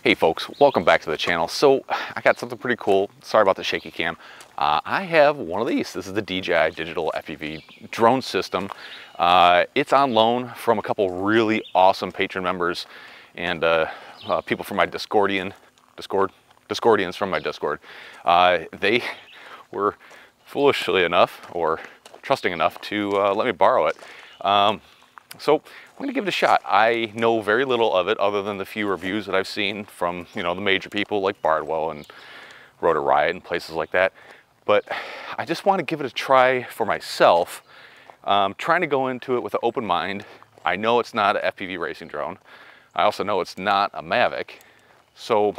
Hey folks, welcome back to the channel. So I got something pretty cool. Sorry about the shaky cam. I have one of these. This is the DJI Digital FPV Drone system. It's on loan from a couple really awesome patron members and people from my Discordians from my Discord. They were foolishly enough or trusting enough to let me borrow it. So I'm gonna give it a shot. I know very little of it other than the few reviews that I've seen from, you know, the major people like Bardwell and Rotor Riot and places like that. But I just want to give it a try for myself. Trying to go into it with an open mind. I know it's not an FPV racing drone. I also know it's not a Mavic. So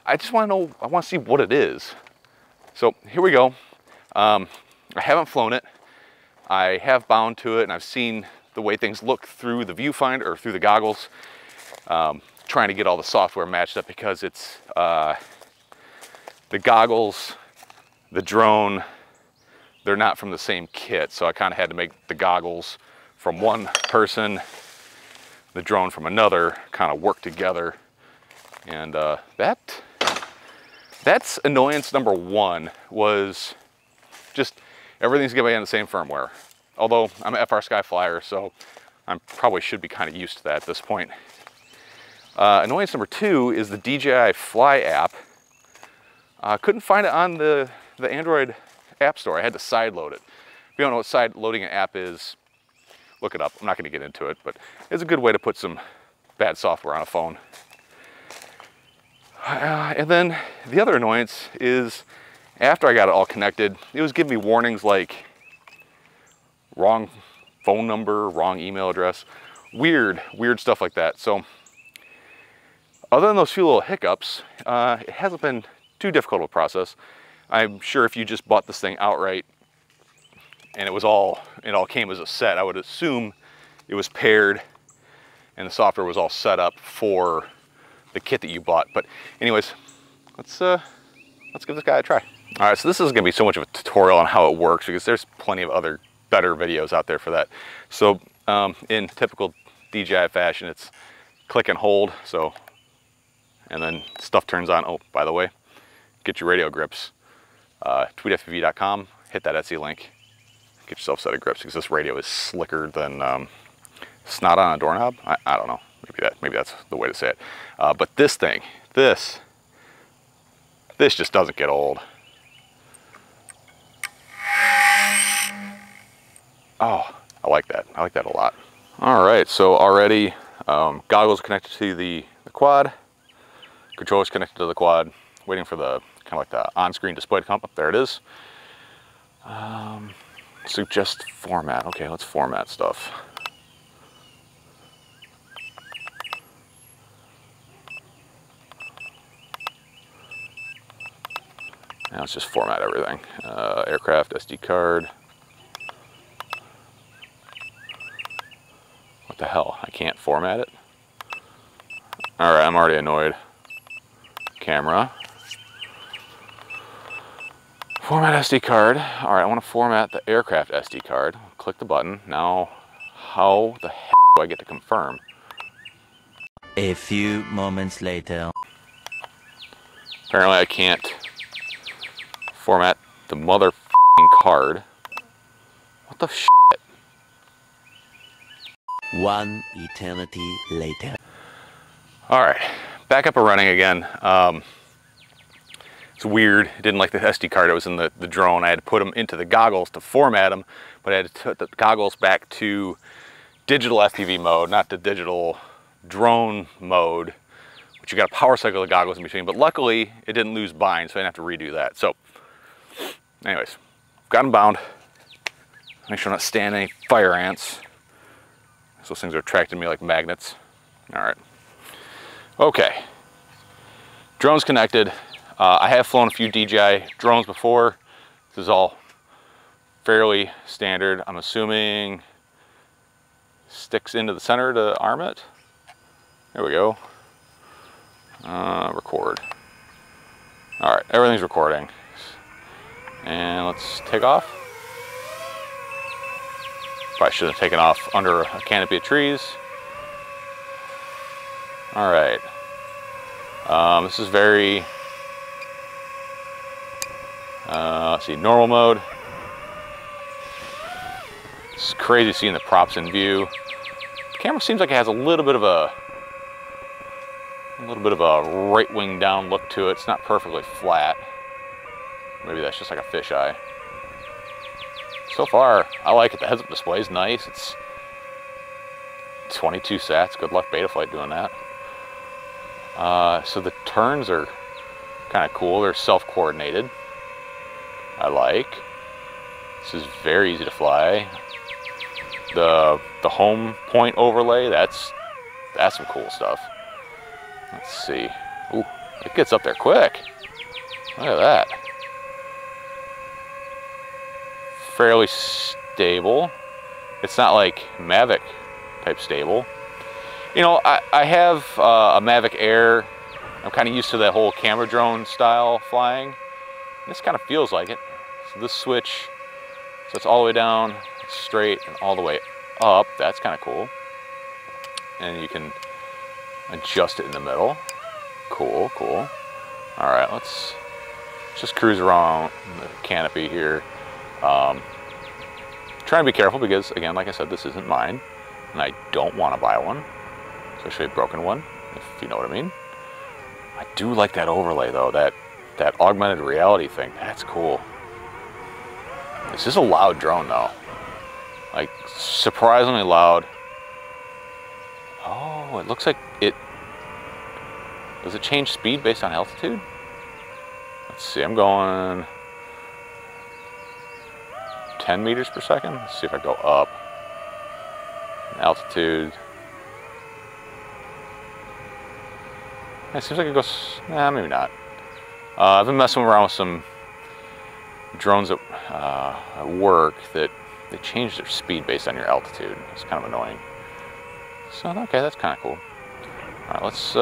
I just want to know, I want to see what it is. So here we go. I haven't flown it. I have bound to it and I've seen the way things look through the viewfinder or through the goggles, trying to get all the software matched up because it's the goggles, the drone, they're not from the same kit. So I kind of had to make the goggles from one person, the drone from another, kind of work together. And that's annoyance number one, was just everything's gonna be on the same firmware. Although I'm an FR Sky Flyer, so I probably should be kind of used to that at this point. Annoyance number two is the DJI Fly app. Couldn't find it on the Android App Store. I had to side load it. If you don't know what side loading an app is, look it up. I'm not going to get into it, but it's a good way to put some bad software on a phone. And then the other annoyance is after I got it all connected, it was giving me warnings like wrong phone number, wrong email address, weird stuff like that. So other than those few little hiccups, it hasn't been too difficult of a process. I'm sure if you just bought this thing outright and it all came as a set, I would assume it was paired and the software was all set up for the kit that you bought. But anyways, let's give this guy a try. All right, so this is gonna be so much of a tutorial on how it works because there's plenty of other better videos out there for that. So in typical DJI fashion, it's click and hold. So, and then stuff turns on. Oh, by the way, get your radio grips. tweetfpv.com, hit that Etsy link, get yourself a set of grips because this radio is slicker than snot on a doorknob. I don't know, maybe that's the way to say it. But this thing, this just doesn't get old. Oh, I like that. I like that a lot. All right, so already goggles connected to the quad, controllers connected to the quad, waiting for the kind of like the on-screen display to come up. There it is. Suggest format. Okay, let's format stuff. Now let's just format everything. Aircraft, SD card. What the hell? I can't format it? All right, I'm already annoyed. Camera. Format SD card. All right, I want to format the aircraft SD card. Click the button. Now, how the heck do I get to confirm? A few moments later. Apparently I can't format the mother card. What the shit? One eternity later. All right, back up and running again. It's weird. It didn't like the SD card that was in the drone. I had to put them into the goggles to format them, but I had to put the goggles back to digital FPV mode, not the digital drone mode, which you got to power cycle the goggles in between. But luckily, it didn't lose bind, so I didn't have to redo that. So, anyways, got them bound. Make sure I'm not standing any fire ants. Those things are attracting me like magnets. All right. Okay. Drone's connected. I have flown a few DJI drones before. This is all fairly standard. I'm assuming sticks into the center to arm it. There we go. Record. All right, everything's recording. And let's take off. Probably should have taken off under a canopy of trees. All right. This is very, let's see, normal mode. It's crazy seeing the props in view. The camera seems like it has a little bit of a right wing down look to it. It's not perfectly flat. Maybe that's just like a fisheye. So far, I like it. The heads-up display is nice. It's 22 sats. Good luck Betaflight doing that. So the turns are kind of cool. They're self-coordinated. I like. This is very easy to fly. The home point overlay, that's some cool stuff. Let's see. Ooh, it gets up there quick. Look at that. Fairly stable. It's not like Mavic type stable. You know, I have a Mavic Air. I'm kind of used to that whole camera drone style flying. This kind of feels like it. So this switch, so it's all the way down, straight, and all the way up. That's kind of cool. And you can adjust it in the middle. Cool, cool. All right, let's just cruise around the canopy here. Trying to be careful because, again, like I said, this isn't mine, and I don't want to buy one, especially a broken one, if you know what I mean. I do like that overlay though, that augmented reality thing. That's cool. This is a loud drone though, like surprisingly loud. Oh, it looks like it. Does it change speed based on altitude? Let's see. I'm going 10 meters per second. Let's see if I go up. Altitude. It seems like it goes, nah, maybe not. I've been messing around with some drones at work that they change their speed based on your altitude. It's kind of annoying. So, okay, that's kind of cool. All right, let's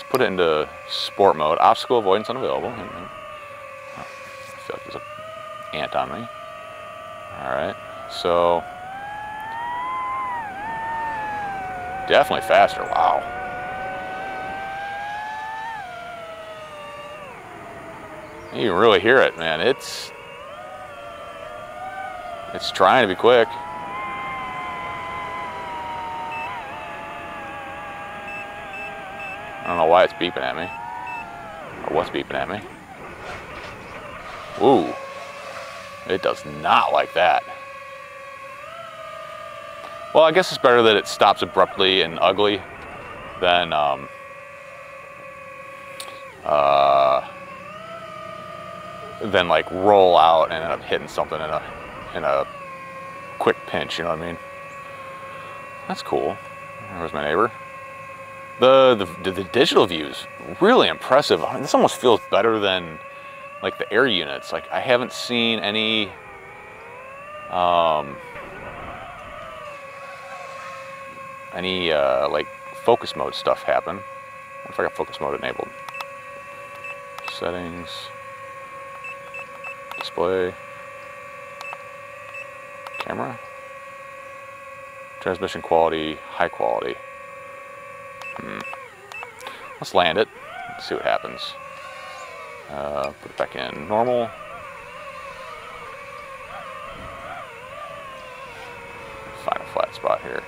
put it into sport mode. Obstacle avoidance unavailable. I feel like there's an ant on me. All right, so definitely faster. Wow. You can really hear it, man. It's trying to be quick. I don't know why it's beeping at me, or what's beeping at me. Ooh, it does not like that. Well, I guess it's better that it stops abruptly and ugly than like roll out and end up hitting something in a quick pinch. You know what I mean? That's cool. There's my neighbor. The digital view is really impressive. I mean, this almost feels better than like the air units. Like I haven't seen any like focus mode stuff happen. What if I got focus mode enabled? Settings, display, camera, transmission quality, high quality. Let's land it. Let's see what happens. Put it back in normal. Find a flat spot here.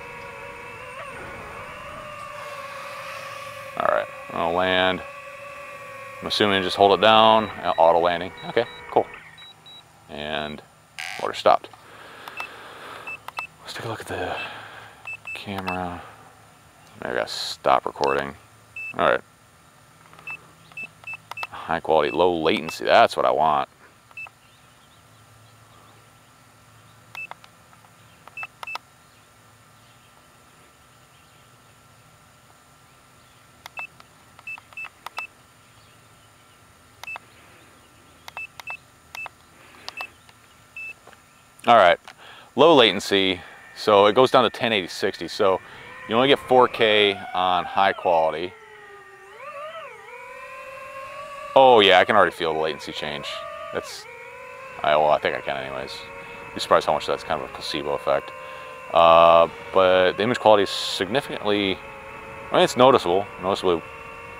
All right, I'll land. I'm assuming just hold it down, auto landing. Okay, cool. And motor stopped. Let's take a look at the camera. Maybe I gotta stop recording. All right. High quality, low latency. That's what I want. All right, low latency. So it goes down to 1080-60. So you only get 4K on high quality. Oh yeah, I can already feel the latency change. Well, I think I can anyways. Be surprised how much that's kind of a placebo effect. But the image quality is significantly I mean, it's noticeably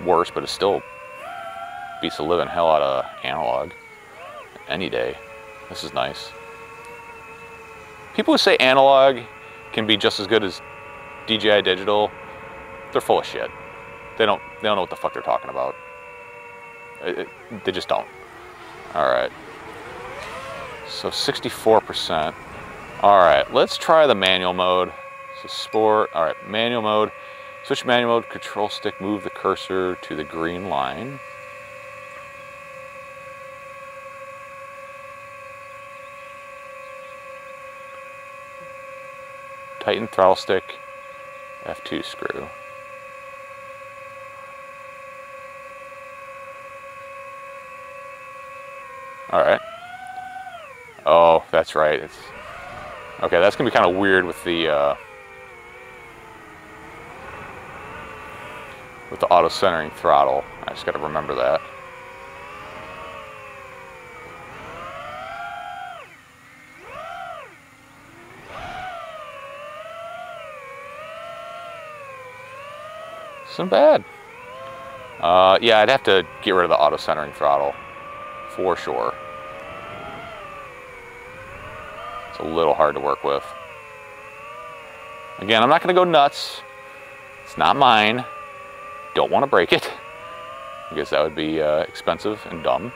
worse, but it still beats the living hell out of analog any day. This is nice. People who say analog can be just as good as DJI Digital, they're full of shit. They don't know what the fuck they're talking about. They just don't. All right. So 64%. All right, let's try the manual mode. So sport. All right, manual mode. Switch manual mode. Control stick. Move the cursor to the green line. Tighten throttle stick. F2 screw. All right. Oh, that's right. It's okay. That's gonna be kind of weird with the auto centering throttle. I just got to remember that. Isn't bad. Yeah, I'd have to get rid of the auto centering throttle for sure. It's a little hard to work with. Again, I'm not going to go nuts. It's not mine. Don't want to break it because that would be expensive and dumb.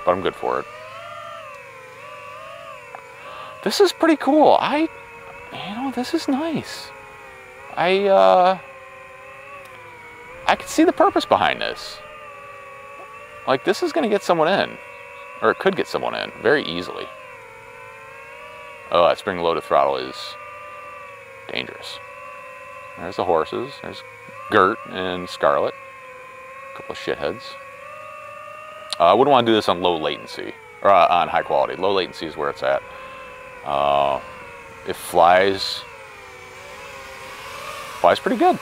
But I'm good for it. This is pretty cool. You know, this is nice. I can see the purpose behind this. Like, this is going to get someone in, or it could get someone in very easily. Oh, that spring-loaded throttle is dangerous. There's the horses. There's Gert and Scarlet. A couple of shitheads. I wouldn't want to do this on low latency, or on high quality. Low latency is where it's at. It flies pretty good.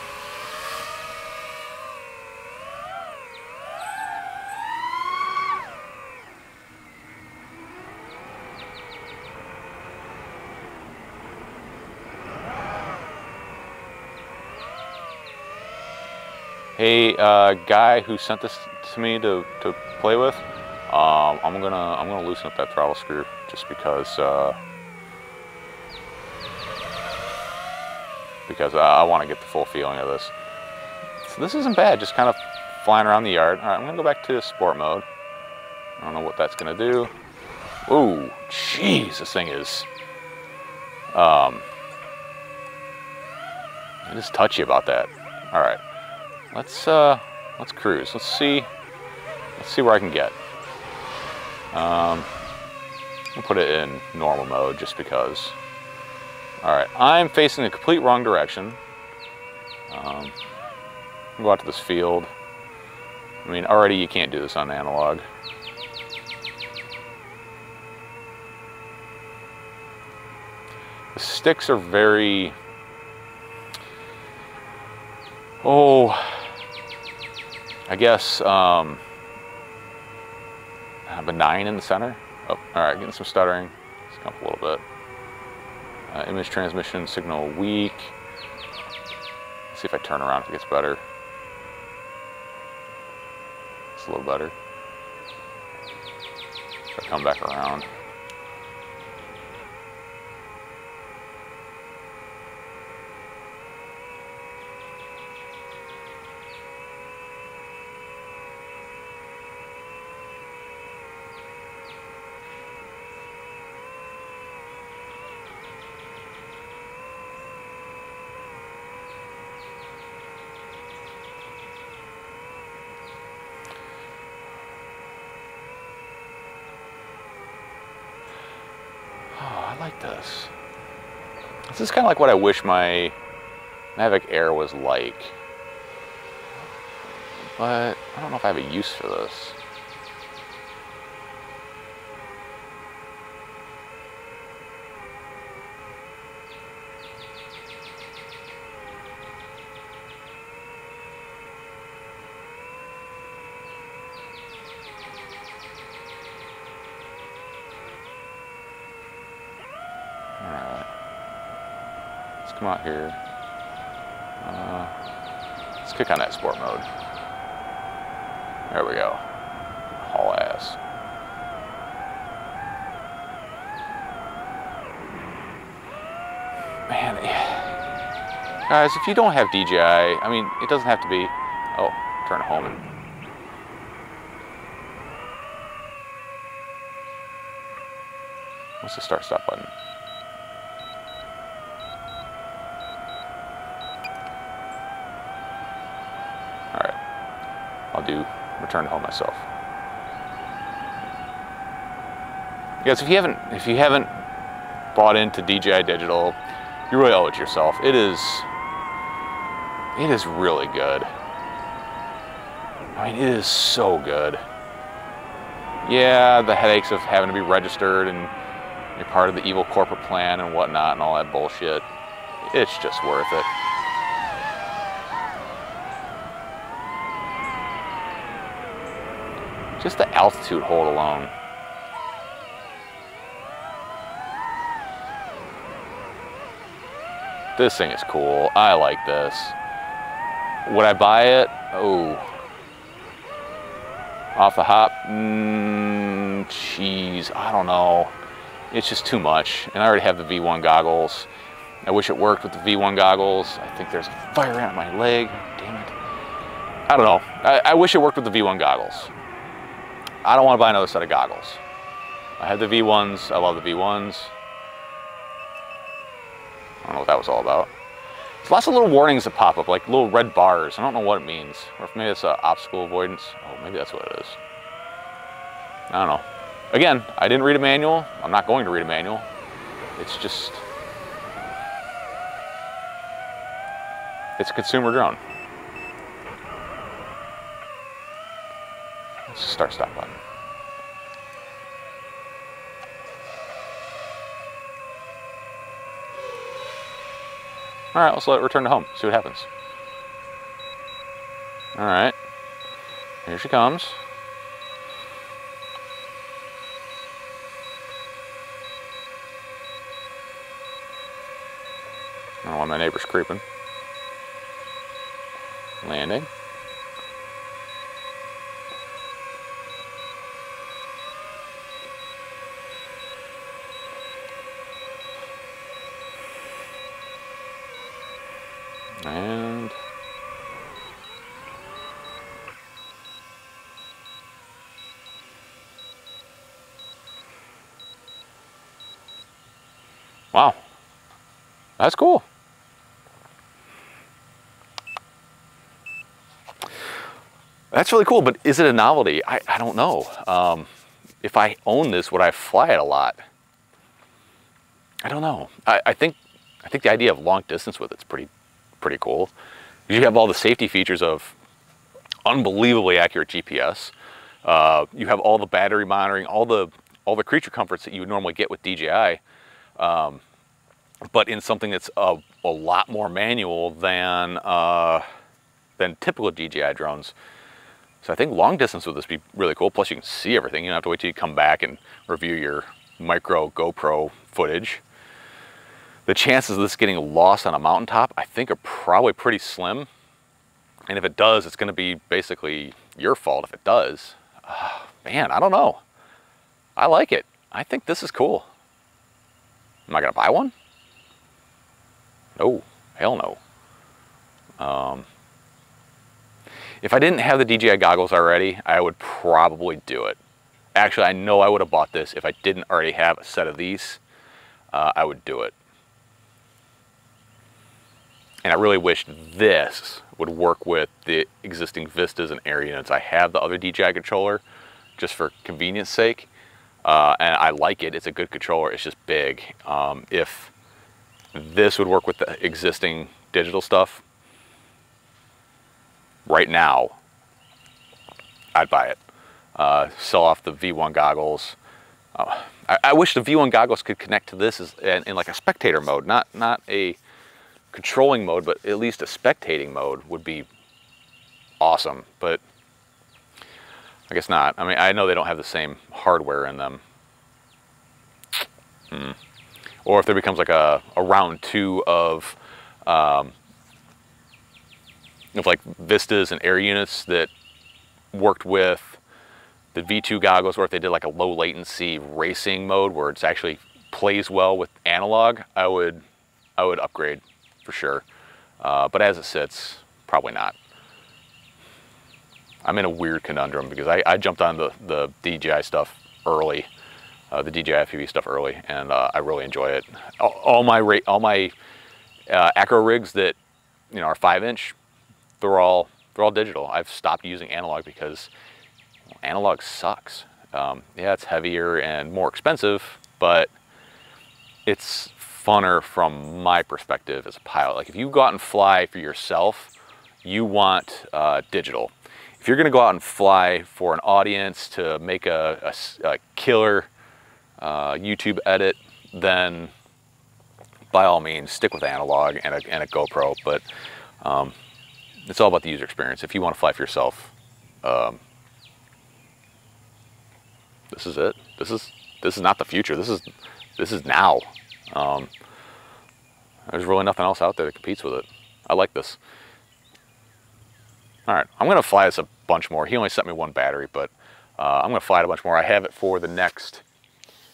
Hey, guy who sent this to me to play with, I'm gonna loosen up that throttle screw just because I want to get the full feeling of this. So this isn't bad, just kind of flying around the yard. All right, I'm gonna go back to sport mode. I don't know what that's gonna do. Ooh, jeez, this thing is, it is touchy about that. All right. Let's cruise. Let's see where I can get. I'll put it in normal mode just because. All right, I'm facing the complete wrong direction. Go out to this field. I mean, already you can't do this on analog. The sticks are very, I guess, benign in the center. Oh, all right, getting some stuttering. Let's come up a little bit. Image transmission signal weak. Let's see if I turn around if it gets better. It's a little better. If I come back around. I like this. This is kind of like what I wish my Mavic Air was like. But I don't know if I have a use for this. Let's come out here. Let's click on that sport mode. There we go. Haul ass. Man, guys, if you don't have DJI, I mean, it doesn't have to be, oh, turn it home. What's the start stop button? All right, I'll do return to home myself. Guys, if you haven't bought into DJI Digital, you really owe it to yourself. It is really good. I mean, it is so good. Yeah, the headaches of having to be registered and you're part of the evil corporate plan and whatnot and all that bullshit. It's just worth it. Just the altitude hold alone. This thing is cool. I like this. Would I buy it? Oh. Off the hop? Jeez, I don't know. It's just too much. And I already have the V1 goggles. I wish it worked with the V1 goggles. I think there's a fire ant on my leg. Damn it. I don't know. I wish it worked with the V1 goggles. I don't want to buy another set of goggles. I have the V1s. I love the V1s. I don't know what that was all about. There's lots of little warnings that pop up, like little red bars. I don't know what it means. Or if maybe it's obstacle avoidance. Oh, maybe that's what it is. I don't know. Again, I didn't read a manual. I'm not going to read a manual. It's just... it's a consumer drone. Let's just start stop button. All right, let's let it return to home, see what happens. All right, here she comes. I don't want my neighbors creeping. Landing. And wow, that's cool. That's really cool, but is it a novelty? I don't know. If I own this, would I fly it a lot? I don't know. I think the idea of long distance with it's pretty cool. You have all the safety features of unbelievably accurate GPS. You have all the battery monitoring, all the creature comforts that you would normally get with DJI, but in something that's a lot more manual than typical DJI drones. So I think long distance with this would be really cool. Plus you can see everything. You don't have to wait till you come back and review your micro GoPro footage. The chances of this getting lost on a mountaintop, I think, are probably pretty slim. And if it does, it's going to be basically your fault if it does. Man, I don't know. I like it. I think this is cool. Am I going to buy one? No. Hell no. If I didn't have the DJI goggles already, I would probably do it. Actually, I know I would have bought this if I didn't already have a set of these. I would do it. And I really wish this would work with the existing Vistas and Air units. I have the other DJI controller just for convenience sake, and I like it. It's a good controller. It's just big. If this would work with the existing digital stuff, right now, I'd buy it. Sell off the V1 goggles. I wish the V1 goggles could connect to this in like a spectator mode, not a controlling mode, but at least a spectating mode would be awesome, but I guess not. I mean, I know they don't have the same hardware in them. Or if there becomes like a round two of of like vistas and air units that worked with the V2 goggles, or if they did like a low latency racing mode where it's actually plays well with analog, I would upgrade for sure. But as it sits, probably not. I'm in a weird conundrum because I jumped on the DJI stuff early, the DJI FPV stuff early, and I really enjoy it. All my acro rigs that are 5-inch, they're all digital. I've stopped using analog because analog sucks. Yeah, it's heavier and more expensive, but it's funner from my perspective as a pilot. Like if you go out and fly for yourself, you want digital. If you're gonna go out and fly for an audience to make a killer YouTube edit, then by all means stick with analog and a GoPro, but it's all about the user experience. If you want to fly for yourself, this is it. This is not the future. This is now. There's really nothing else out there that competes with it. I like this. All right, I'm gonna fly this a bunch more. He only sent me one battery, but I'm gonna fly it a bunch more. I have it for the next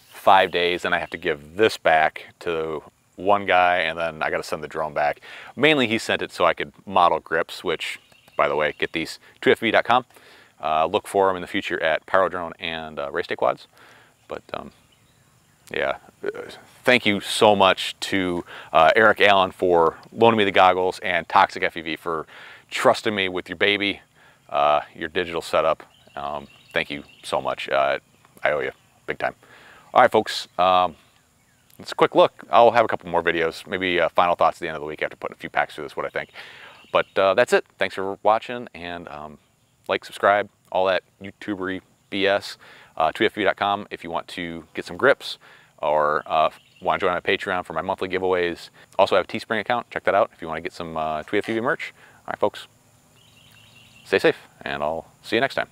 5 days, and I have to give this back to one guy, and then I got to send the drone back. Mainly he sent it so I could model grips, which, by the way, get these 2FPV.com. Look for them in the future at Pyro Drone and Race Day Quads. But yeah, thank you so much to Eric Allen for loaning me the goggles, and Toxic FPV for trusting me with your baby, your digital setup. Thank you so much. I owe you big time. All right, folks. It's a quick look. I'll have a couple more videos, maybe final thoughts at the end of the week after putting a few packs through this, what I think. But that's it. Thanks for watching, and like, subscribe, all that YouTubery BS. 2FPV.com if you want to get some grips, or want to join my Patreon for my monthly giveaways. Also I have a Teespring account. Check that out if you want to get some 2FPV merch. All right, folks. Stay safe, and I'll see you next time.